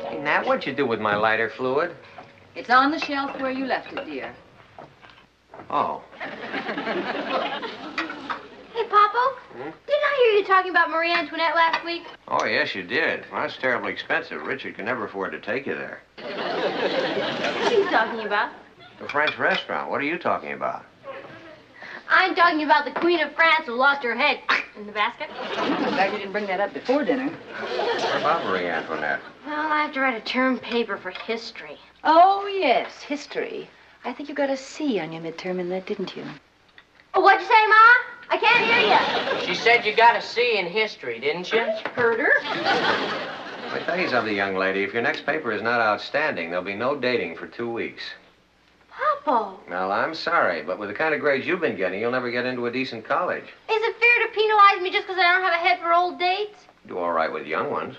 Hey, Nat, what'd you do with my lighter fluid? It's on the shelf where you left it, dear. Oh. Hey, Papa, didn't I hear you talking about Marie Antoinette last week? Oh, yes, you did. Well, that's terribly expensive. Richard can never afford to take you there. What are you talking about? The French restaurant. What are you talking about? I'm talking about the Queen of France who lost her head in the basket. I'm glad you didn't bring that up before dinner. What about Marie Antoinette? Well, I have to write a term paper for history. Oh, yes, history. I think you got a C on your midterm in that, didn't you? Oh, what'd you say, Ma? I can't hear you. She said you got a C in history, didn't you? Heard her. Let me tell you something, young lady. If your next paper is not outstanding, there'll be no dating for 2 weeks. Papa. Well, I'm sorry, but with the kind of grades you've been getting, you'll never get into a decent college. Is it fair to penalize me just because I don't have a head for old dates? Do all right with young ones.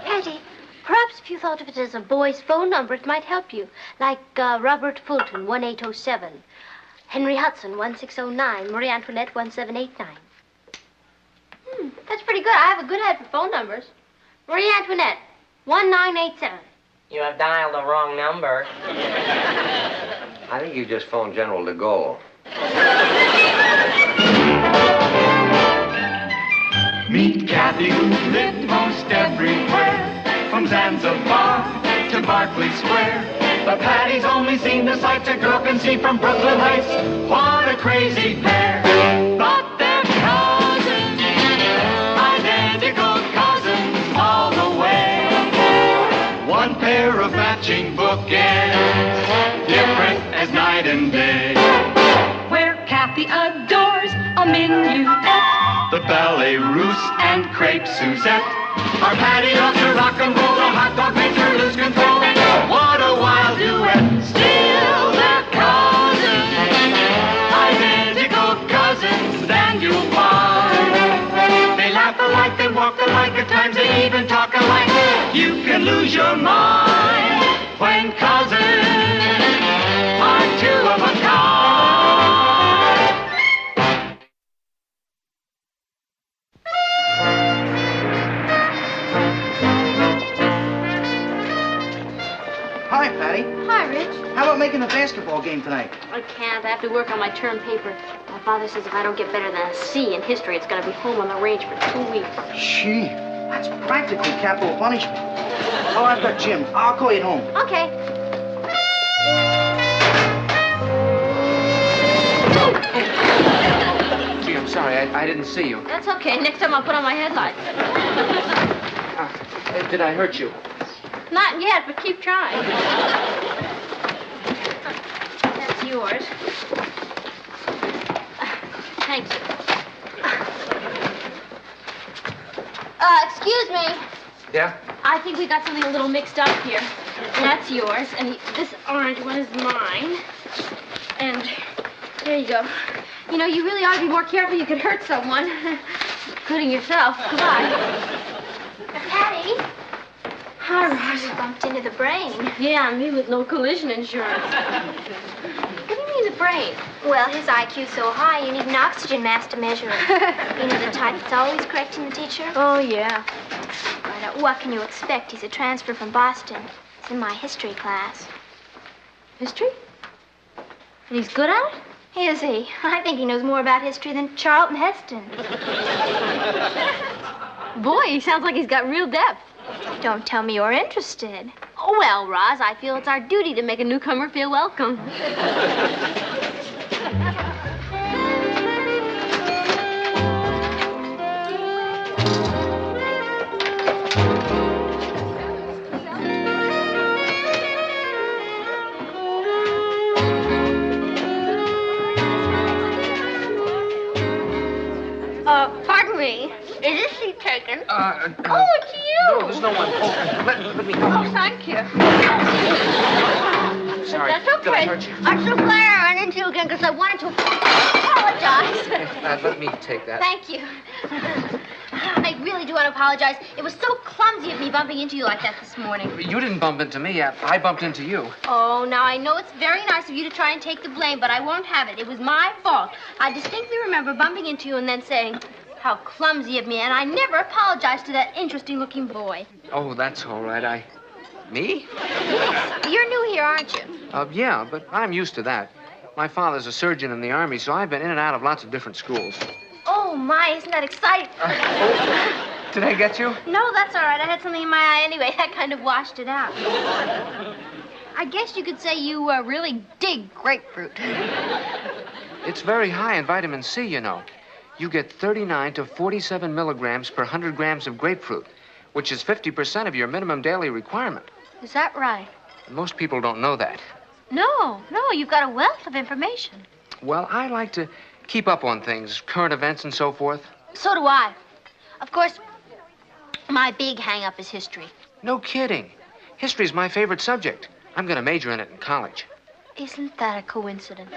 Patty, perhaps if you thought of it as a boy's phone number, it might help you. Like Robert Fulton, 1807. Henry Hudson, 1609. Marie Antoinette, 1789. That's pretty good. I have a good head for phone numbers. Marie Antoinette, 1987. You have dialed the wrong number. I think you just phoned General de Gaulle. Meet Kathy, who's lived most everywhere, from Zanzibar to Berkeley Square. But Patty's only seen the sights a girl can see from Brooklyn Heights. What a crazy pair. But they're cousins, identical cousins all the way. One pair of matching bookends, different as night and day. Where Kathy adores a minuet, The ballet russe and crepe Suzette. Our Patty loves to rock and roll, a hot dog makes her lose control. What a wild duet, still they're cousins, identical cousins, and you'll find they laugh alike, they walk alike, at times they even talk alike. You can lose your mind when cousins are two of a kind. Hi, Patty. Hi, Rich. How about making the basketball game tonight? I can't. I have to work on my term paper. My father says if I don't get better than a C in history, it's going to be home on the range for 2 weeks. Gee, that's practically capital punishment. Oh, I've got Jim. I'll call you at home. Okay. Gee, I'm sorry. I didn't see you. That's okay. Next time I'll put on my headlights. Did I hurt you? Not yet, but keep trying. That's yours. Thank you. Excuse me. Yeah? I think we got something a little mixed up here. And that's yours, and this orange one is mine. And there you go. You know, you really ought to be more careful. You could hurt someone, including yourself. Goodbye. Patty. Hi, Ross. You bumped into the brain. Yeah, me with no collision insurance. What do you mean the brain? Well, his IQ's so high, you need an oxygen mask to measure it. You know the type that's always correcting the teacher? Oh, yeah. But what can you expect? He's a transfer from Boston. He's in my history class. History? And he's good at it? Is he? I think he knows more about history than Charlton Heston. Boy, he sounds like he's got real depth. Don't tell me you're interested. Oh, well, Roz, I feel it's our duty to make a newcomer feel welcome. Pardon me. Is this seat taken? Oh, it's you. No, there's no one. Oh, let me help Oh, you. thank you. sorry. That's okay. Did I hurt you? I'm so glad I ran into you again because I wanted to apologize. Let me take that. Thank you. I really do want to apologize. It was so clumsy of me bumping into you like that this morning. You didn't bump into me. I bumped into you. Oh, now I know it's very nice of you to try and take the blame, but I won't have it. It was my fault. I distinctly remember bumping into you and then saying, how clumsy of me, and I never apologized to that interesting-looking boy. Oh, that's all right. Me? Yes. You're new here, aren't you? Yeah, but I'm used to that. My father's a surgeon in the Army, so I've been in and out of lots of different schools. Oh, my, isn't that exciting? Did I get you? No, that's all right. I had something in my eye anyway. That kind of washed it out. I guess you could say you really dig grapefruit. It's very high in vitamin C, you know. You get 39 to 47 milligrams per 100 grams of grapefruit, which is 50% of your minimum daily requirement. Is that right? Most people don't know that. No, you've got a wealth of information. Well, I like to keep up on things, current events and so forth. So do I. Of course, my big hang-up is history. No kidding. History's my favorite subject. I'm going to major in it in college. Isn't that a coincidence?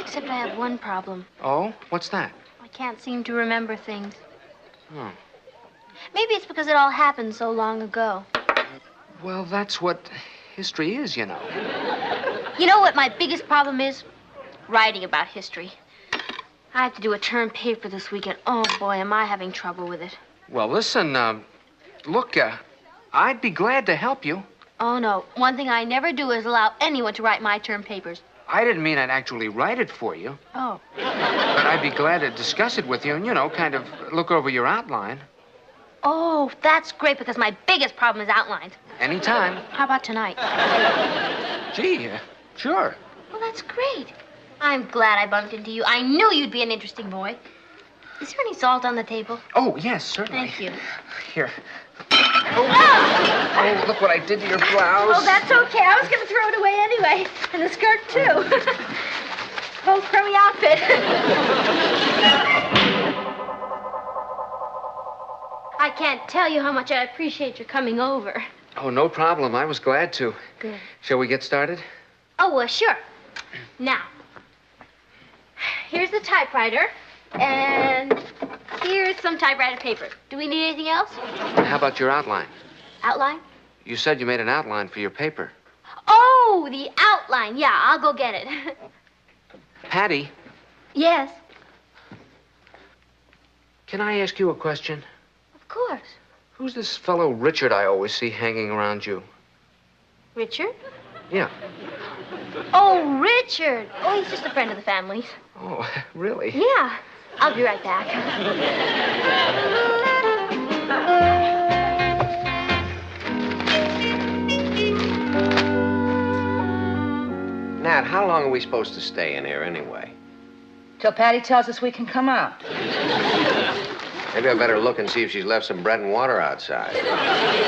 Except I have one problem. Oh? What's that? I can't seem to remember things. Oh. Maybe it's because it all happened so long ago. Well, that's what history is, you know. You know what my biggest problem is? Writing about history. I have to do a term paper this week, and oh, boy, am I having trouble with it. Well, listen, look, I'd be glad to help you. Oh, no. One thing I never do is allow anyone to write my term papers. I didn't mean I'd actually write it for you. Oh. But I'd be glad to discuss it with you and, kind of look over your outline. Oh, that's great, because my biggest problem is outlines. Anytime. How about tonight? Gee, sure. Well, that's great. I'm glad I bumped into you. I knew you'd be an interesting boy. Is there any salt on the table? Oh, yes, certainly. Thank you. Here. Oh, look what I did to your blouse. Oh, that's okay. I was going to throw it away anyway. And the skirt, too. Whole crummy outfit. I can't tell you how much I appreciate your coming over. Oh, no problem. I was glad to. Good. Shall we get started? Oh, well, sure. Now, here's the typewriter, and here's some typewriter paper. Do we need anything else? How about your outline? Outline? You said you made an outline for your paper. Oh, the outline. Yeah, I'll go get it. Patty, Yes, can I ask you a question? of course. Who's this fellow Richard I always see hanging around you? Richard? Yeah. Oh, Richard. Oh, he's just a friend of the family's. Oh, really? Yeah. I'll be right back. Nat, how long are we supposed to stay in here anyway? Till Patty tells us we can come out. Maybe I better look and see if she's left some bread and water outside.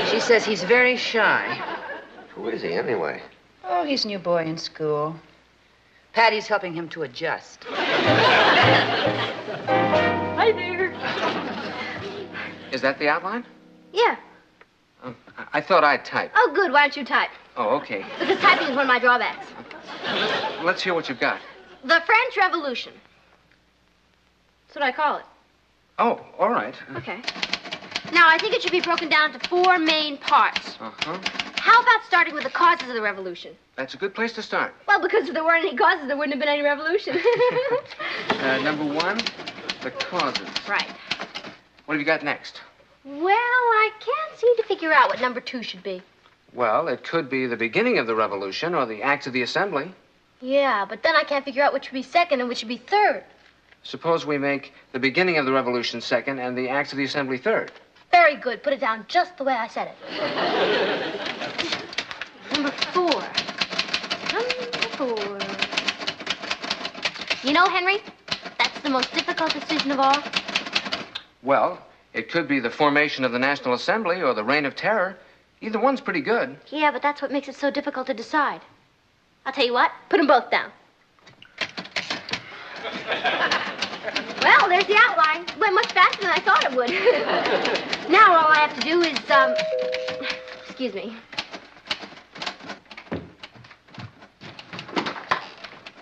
She says he's very shy. Who is he anyway? Oh, he's a new boy in school. Patty's helping him to adjust. Hi there. Is that the outline? Yeah. I thought I'd type. Oh, good. Why don't you type? Oh, okay. Because typing is one of my drawbacks. Let's hear what you've got. The French Revolution. That's what I call it. Oh, all right. Okay. Now, I think it should be broken down to 4 main parts. Uh-huh. How about starting with the causes of the revolution? That's a good place to start. Well, because if there weren't any causes, there wouldn't have been any revolution. Number 1, the causes. Right. What have you got next? Well, I can't seem to figure out what number 2 should be. Well, it could be the beginning of the revolution or the acts of the assembly. Yeah, but then I can't figure out which should be second and which should be third. Suppose we make the beginning of the revolution second and the acts of the assembly third. Very good. Put it down just the way I said it. Number 4. Number 4. You know, Henry, that's the most difficult decision of all. Well, it could be the formation of the National Assembly or the Reign of Terror. Either one's pretty good. Yeah, but that's what makes it so difficult to decide. I'll tell you what, put them both down. Well, there's the outline. It went much faster than I thought it would. Now all I have to do is, excuse me.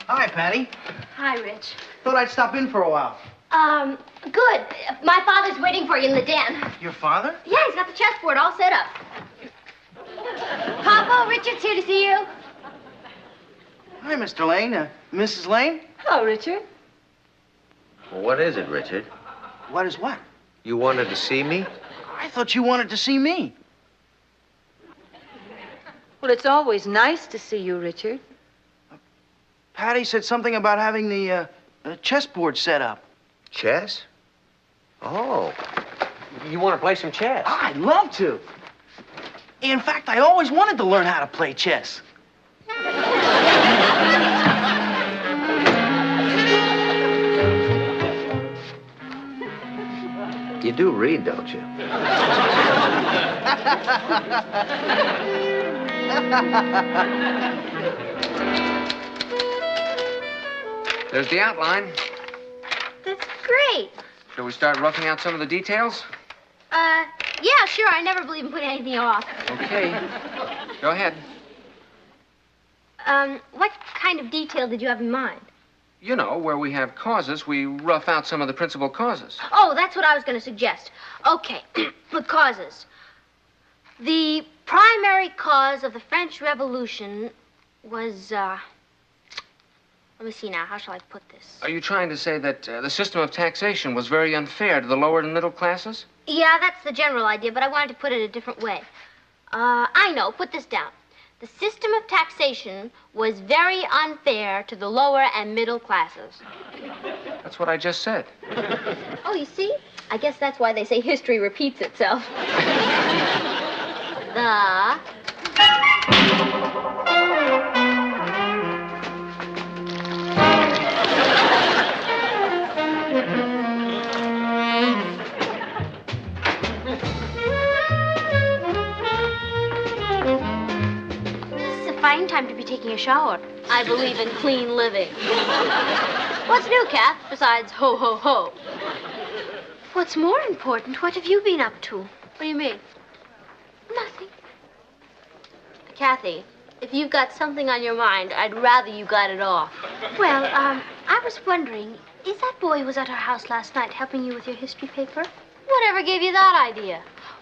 Hi, Patty. Hi, Rich. Thought I'd stop in for a while. Good. My father's waiting for you in the den. Your father? Yeah, he's got the chessboard all set up. Papa, Richard's here to see you. Hi, Mr. Lane. Mrs. Lane? Hello, Richard. Well, what is it, Richard? What is what? You wanted to see me? I thought you wanted to see me. Well, it's always nice to see you, Richard. Patty said something about having the chessboard set up. Chess? Oh. You want to play some chess? I'd love to. In fact, I always wanted to learn how to play chess. You do read, don't you? There's the outline. That's great. Shall we start roughing out some of the details? Yeah, sure. I never believe in putting anything off. Okay. Go ahead. What kind of detail did you have in mind? You know, where we have causes, we rough out some of the principal causes. Oh, that's what I was going to suggest. Okay, the causes. The primary cause of the French Revolution was, let me see now. How shall I put this? Are you trying to say that the system of taxation was very unfair to the lower and middle classes? Yeah, that's the general idea, but I wanted to put it a different way. I know. Put this down. The system of taxation was very unfair to the lower and middle classes. That's what I just said. Oh, you see? I guess that's why they say history repeats itself. The... Fine time to be taking a shower. I believe in clean living. What's new, Kath, besides ho, ho, ho? What's more important, what have you been up to? What do you mean? Nothing. Kathy, if you've got something on your mind, I'd rather you got it off. Well, I was wondering, is that boy who was at our house last night helping you with your history paper? Whatever gave you that idea?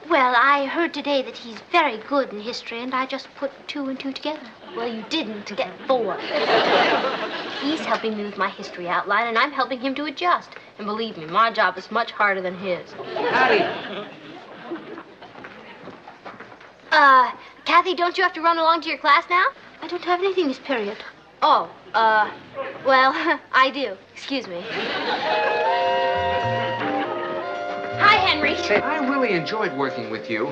Well, I heard today that he's very good in history, and I just put 2 and 2 together. Well, you didn't get 4. He's helping me with my history outline, and I'm helping him to adjust. And believe me, my job is much harder than his. Patty! Kathy, don't you have to run along to your class now? I don't have anything this period. Oh, well, I do. Excuse me. Hi, Henry. Say, I really enjoyed working with you.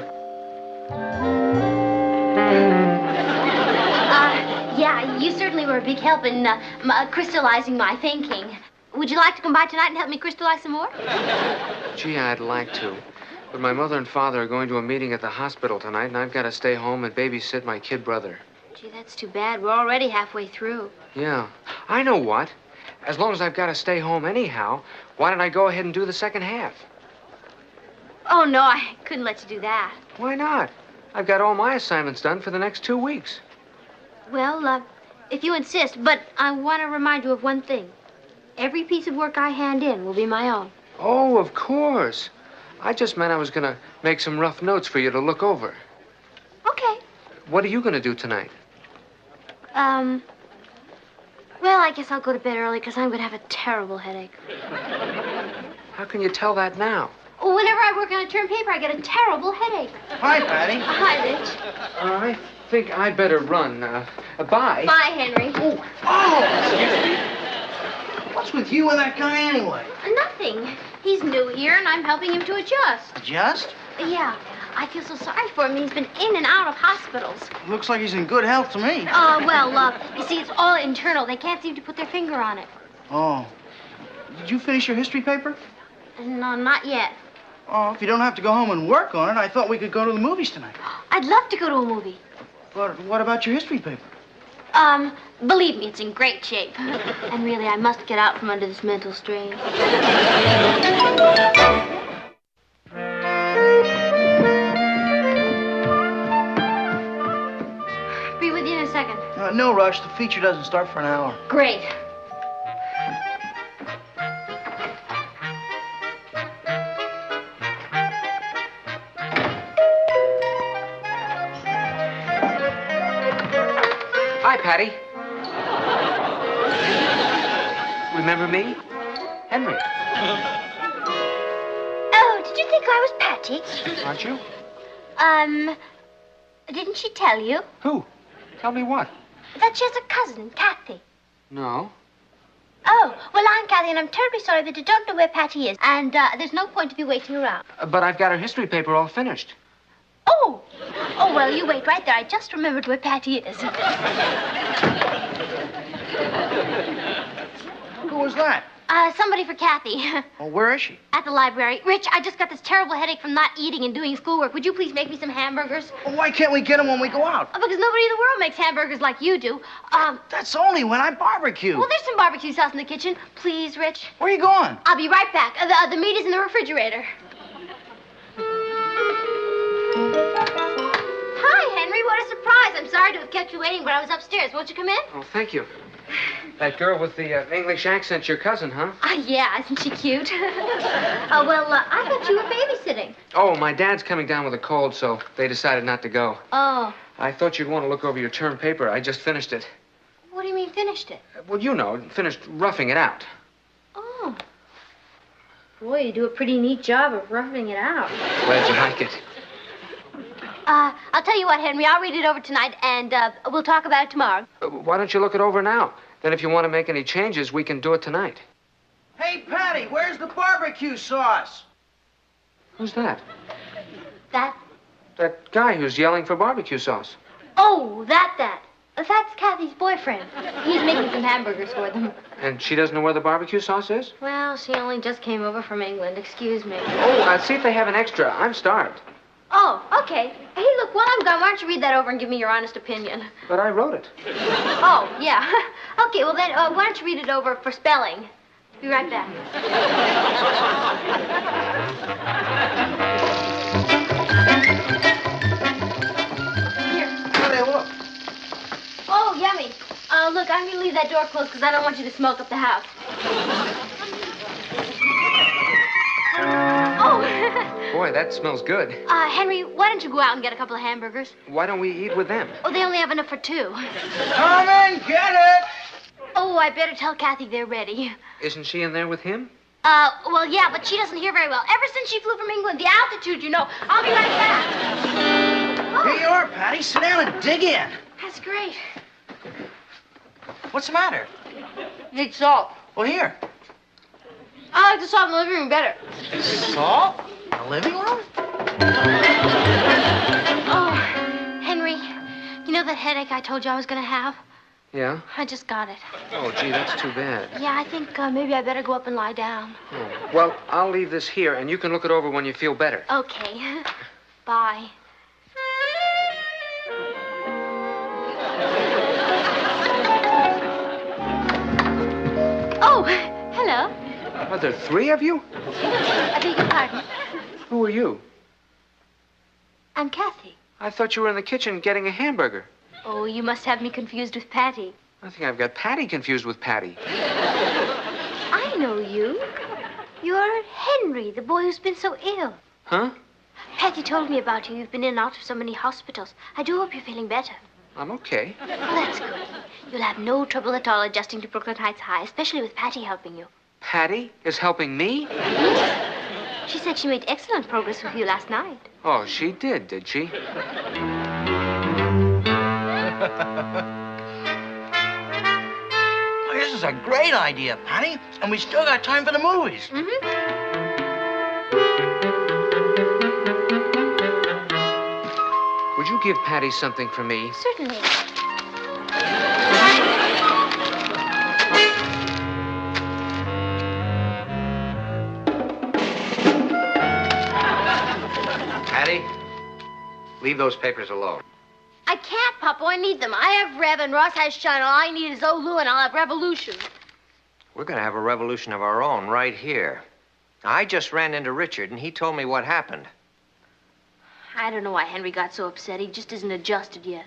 Yeah, you certainly were a big help in crystallizing my thinking. Would you like to come by tonight and help me crystallize some more? Gee, I'd like to. But my mother and father are going to a meeting at the hospital tonight, and I've got to stay home and babysit my kid brother. Gee, that's too bad. We're already halfway through. Yeah. I know what. As long as I've got to stay home anyhow, why don't I go ahead and do the second half? Oh, no, I couldn't let you do that. Why not? I've got all my assignments done for the next 2 weeks. Well, if you insist, but I want to remind you of one thing. Every piece of work I hand in will be my own. Oh, of course. I just meant I was going to make some rough notes for you to look over. Okay. What are you going to do tonight? Well, I guess I'll go to bed early because I'm going to have a terrible headache. How can you tell that now? Whenever I work on a term paper, I get a terrible headache. Hi, Patty. Hi, Rich. I think I better run. Bye. Bye, Henry. Excuse me. What's with you and that guy anyway? Nothing. He's new here, and I'm helping him to adjust. Adjust? Yeah. I feel so sorry for him. He's been in and out of hospitals. Looks like he's in good health to me. You see, it's all internal. They can't seem to put their finger on it. Oh. Did you finish your history paper? No, not yet. Oh, if you don't have to go home and work on it, I thought we could go to the movies tonight. I'd love to go to a movie. But what about your history paper? Believe me, it's in great shape. And really, I must get out from under this mental strain. Be with you in a second. No rush. The feature doesn't start for an hour. Great. Hi, Patty. Remember me? Henry. Oh, did you think I was Patty? Aren't you? Didn't she tell you Who? Tell me what? that she has a cousin, Kathy? No. Oh, well, I'm Kathy, and I'm terribly sorry that you don't know where Patty is. And there's no point of you waiting around. But I've got her history paper all finished. Oh! Oh, well, you wait right there. I just remembered where Patty is. Who was that? Somebody for Kathy. Oh, where is she? At the library. Rich, I just got this terrible headache from not eating and doing schoolwork. Would you please make me some hamburgers? Well, why can't we get them when we go out? Because nobody in the world makes hamburgers like you do. That's only when I barbecue. Well, there's some barbecue sauce in the kitchen. Please, Rich. Where are you going? I'll be right back. The meat is in the refrigerator. Hi, Henry. What a surprise. I'm sorry to have kept you waiting, but I was upstairs. Won't you come in? Oh, thank you. That girl with the English accent's your cousin, huh? Yeah. Isn't she cute? I thought you were babysitting. Oh, my dad's coming down with a cold, so they decided not to go. Oh. I thought you'd want to look over your term paper. I just finished it. What do you mean, finished it? Well, you know, finished roughing it out. Oh. Boy, you do a pretty neat job of roughing it out. Glad you like it. I'll tell you what, Henry. I'll read it over tonight, and we'll talk about it tomorrow. Why don't you look it over now? Then if you want to make any changes, we can do it tonight. Hey, Patty, where's the barbecue sauce? Who's that? That? That guy who's yelling for barbecue sauce. Oh, that. That's Kathy's boyfriend. He's making some hamburgers for them. And she doesn't know where the barbecue sauce is? Well, she only just came over from England. Excuse me. Oh, see if they have an extra. I'm starved. Oh, okay. Hey, look, while I'm gone, why don't you read that over and give me your honest opinion? But I wrote it. Oh, yeah. Okay, well then, why don't you read it over for spelling? Be right back. Here. How do they look? Oh, yummy. Look, I'm going to leave that door closed because I don't want you to smoke up the house. Oh. Boy, that smells good. Henry, why don't you go out and get a couple of hamburgers? Why don't we eat with them? Oh, they only have enough for 2. Come and get it! Oh, I better tell Kathy they're ready. Isn't she in there with him? Well, yeah, but she doesn't hear very well. Ever since she flew from England, the altitude, you know. I'll be right back. Oh, Here you are, Patty. Sit down and dig in. that's great. What's the matter? Need salt. Well, here. I like the salt in the living room better. Salt? The living room? Oh, Henry, you know that headache I told you I was going to have? Yeah? I just got it. Oh, gee, that's too bad. Yeah, I think maybe I better go up and lie down. Oh. Well, I'll leave this here, and you can look it over when you feel better. Okay. Bye. Oh, hello. Are there 3 of you? I beg your pardon. Who are you? I'm Kathy. I thought you were in the kitchen getting a hamburger. Oh, you must have me confused with Patty. I think I've got Patty confused with Patty. I know you. You're Henry, the boy who's been so ill. Huh? Patty told me about you. You've been in and out of so many hospitals. I do hope you're feeling better. I'm okay. Well, that's good. You'll have no trouble at all adjusting to Brooklyn Heights High, especially with Patty helping you. Patty is helping me? Yes. She said she made excellent progress with you last night. Oh, she did she? Oh, this is a great idea, Patty. And we still got time for the movies. Mm-hmm. Would you give Patty something for me? Certainly. Patty, leave those papers alone. I can't, Papa. I need them. I have Rev and Ross has Shine. All I need is Olu and I'll have Revolution. We're going to have a revolution of our own right here. I just ran into Richard, and he told me what happened. I don't know why Henry got so upset. He just isn't adjusted yet.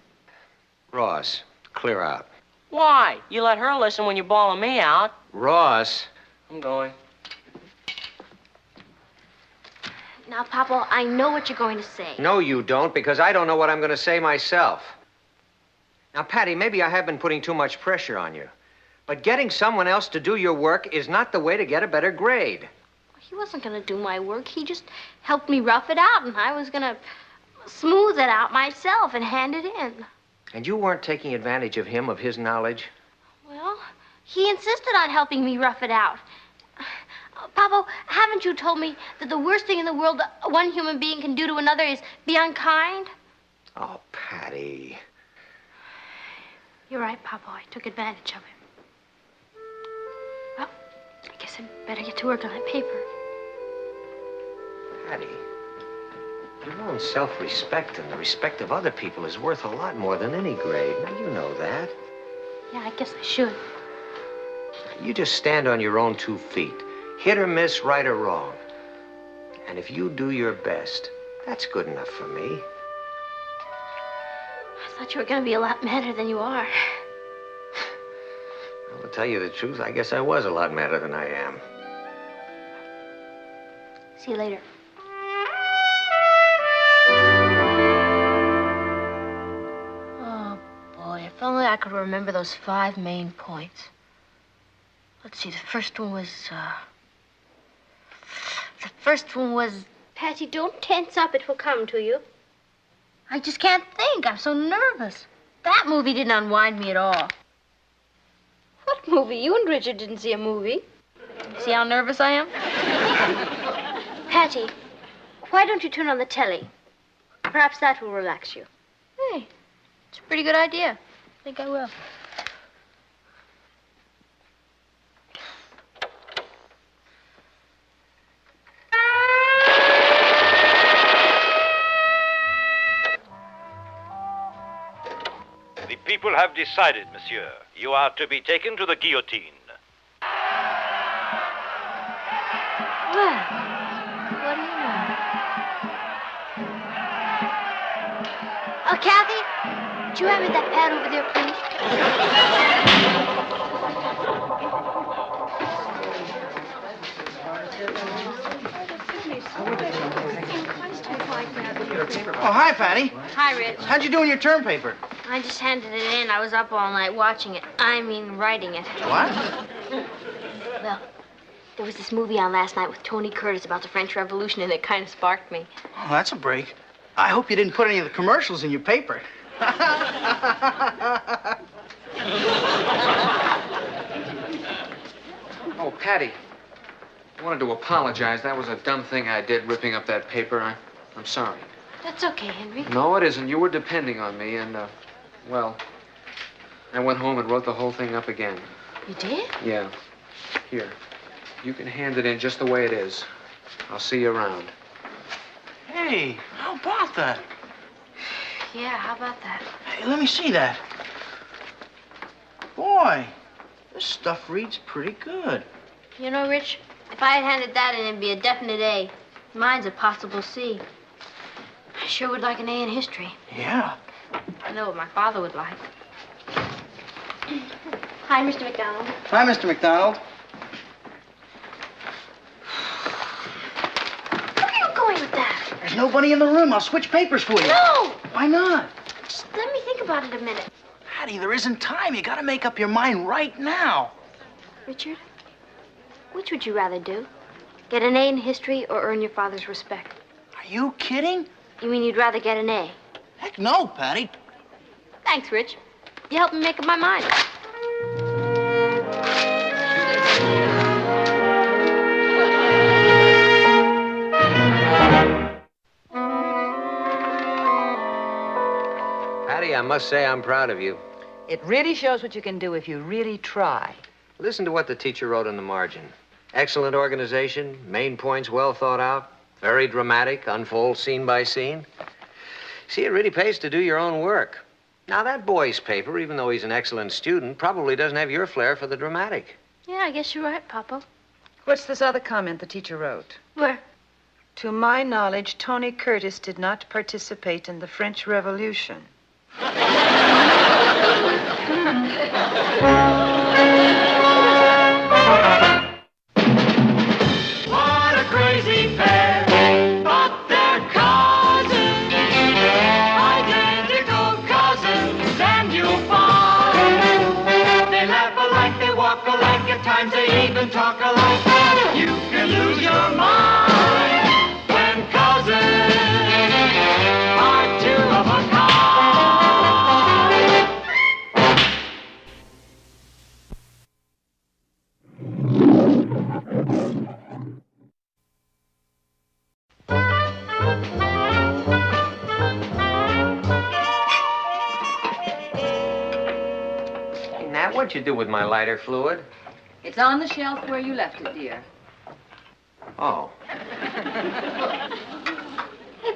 Ross, Clear out. Why? You let her listen when you're bawling me out. Ross. I'm going. Now, Papa, I know what you're going to say. No, you don't, because I don't know what I'm going to say myself. Now, Patty, maybe I have been putting too much pressure on you. But getting someone else to do your work is not the way to get a better grade. He wasn't going to do my work. He just helped me rough it out, and I was going to smooth it out myself and hand it in. And you weren't taking advantage of him, of his knowledge? Well, he insisted on helping me rough it out. Papa, haven't you told me that the worst thing in the world one human being can do to another is be unkind? Oh, Patty. You're right, Papa. I took advantage of him. Well, I guess I'd better get to work on that paper. Patty, your own self-respect and the respect of other people is worth a lot more than any grade. Now, you know that. Yeah, I guess I should. You just stand on your own 2 feet. Hit or miss, right or wrong. And if you do your best, that's good enough for me. I thought you were going to be a lot madder than you are. Well, to tell you the truth, I guess I was a lot madder than I am. See you later. Oh, boy, if only I could remember those 5 main points. Let's see, the first one was... Patty, don't tense up. It will come to you. I just can't think. I'm so nervous. That movie didn't unwind me at all. What movie? You and Richard didn't see a movie. See how nervous I am? Patty, why don't you turn on the telly? Perhaps that will relax you. Hey, it's a pretty good idea. I think I will. The people have decided, monsieur. You are to be taken to the guillotine. Well, what do you know? Oh, Kathy, would you hand me that pad over there, please? Oh, hi, Patty. Hi, Rich. How'd you do in your term paper? I just handed it in. I was up all night watching it. I mean, writing it. What? Well, there was this movie on last night with Tony Curtis about the French Revolution, and it kind of sparked me. Oh, that's a break. I hope you didn't put any of the commercials in your paper. Oh, Patty. I wanted to apologize. That was a dumb thing I did, ripping up that paper. I'm sorry. That's okay, Henry. No, it isn't. You were depending on me, and, well, I went home and wrote the whole thing up again. You did? Yeah. Here. You can hand it in just the way it is. I'll see you around. Hey, how about that? Yeah, how about that? Hey, let me see that. Boy, this stuff reads pretty good. You know, Rich, if I had handed that in, it'd be a definite A. Mine's a possible C. I sure would like an A in history. Yeah. I know what my father would like. Hi, Mr. McDonald. Hi, Mr. McDonald. Where are you going with that? There's nobody in the room. I'll switch papers for you. No! Why not? Just let me think about it a minute. Patty, there isn't time. You gotta make up your mind right now. Richard, which would you rather do? Get an A in history or earn your father's respect? Are you kidding? You mean you'd rather get an A? Heck no, Patty. Thanks, Rich. You helped me make up my mind. Patty, I must say I'm proud of you. It really shows what you can do if you really try. Listen to what the teacher wrote in the margin. Excellent organization, main points well thought out, very dramatic, unfold scene by scene. See, it really pays to do your own work. Now, that boy's paper, even though he's an excellent student, probably doesn't have your flair for the dramatic. Yeah, I guess you're right, Papa. What's this other comment the teacher wrote? Where? To my knowledge, Tony Curtis did not participate in the French Revolution. What a crazy pair, but they're cousins, identical cousins, and you'll find they laugh alike, they walk alike, at times they even talk alike. You can lose your mind when cousins are two of a kind. Hey, Nat, what'd you do with my lighter fluid? It's on the shelf where you left it, dear. Oh. Hey,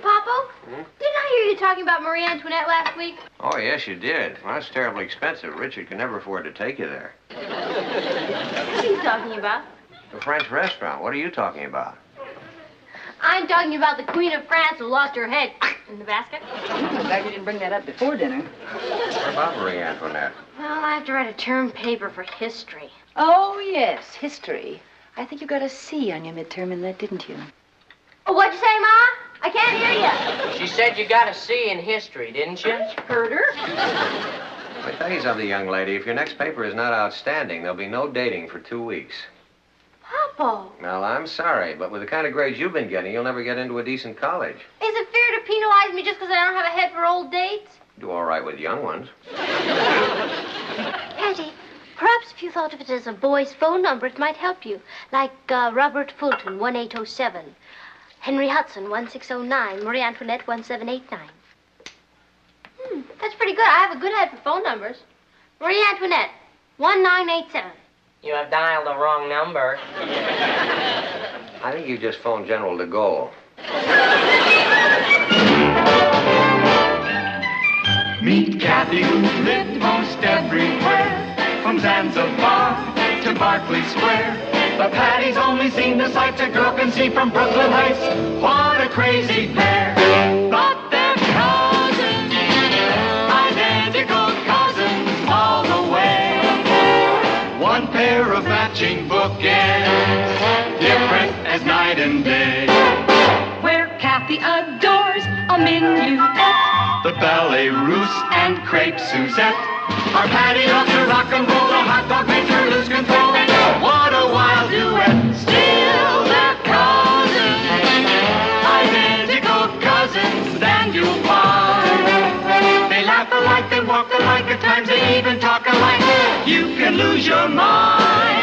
Papa, didn't I hear you talking about Marie Antoinette last week? Oh, yes, you did. Well, that's terribly expensive. Richard can never afford to take you there. What are you talking about? The French restaurant. What are you talking about? I'm talking about the Queen of France who lost her head in the basket. I'm glad you didn't bring that up before dinner. What about Marie Antoinette? Well, I have to write a term paper for history. Oh, yes, history. I think you got a C on your midterm in that, didn't you? Oh, what'd you say, Ma? I can't hear you. She said you got a C in history, didn't you? Heard her. Let me tell you something, young lady. If your next paper is not outstanding, there'll be no dating for 2 weeks. Papa, Well, I'm sorry, but with the kind of grades you've been getting, you'll never get into a decent college. is it fair to penalize me just because I don't have a head for old dates? Do all right with young ones. Patty, perhaps if you thought of it as a boy's phone number, it might help you. Like Robert Fulton, 1807. Henry Hudson, 1609. Marie Antoinette, 1789. That's pretty good. I have a good head for phone numbers. Marie Antoinette, 1987. You have dialed the wrong number. I think you just phoned General de Gaulle. Meet Kathy, who lived most everywhere, from Zanzibar to Berkeley Square. But Patty's only seen the sights a girl can see from Brooklyn Heights. What a crazy pair! But they're cousins, identical cousins all the way. One pair of matching bookends, different as night and day. Where Kathy adores a minuet, The ballet russe and crepe Suzette. Our Patty loves to rock and roll, the hot dog makes her lose control. What a wild duet, still they're cousins, identical cousins, and you'll find they laugh alike, they walk alike, at times they even talk alike. You can lose your mind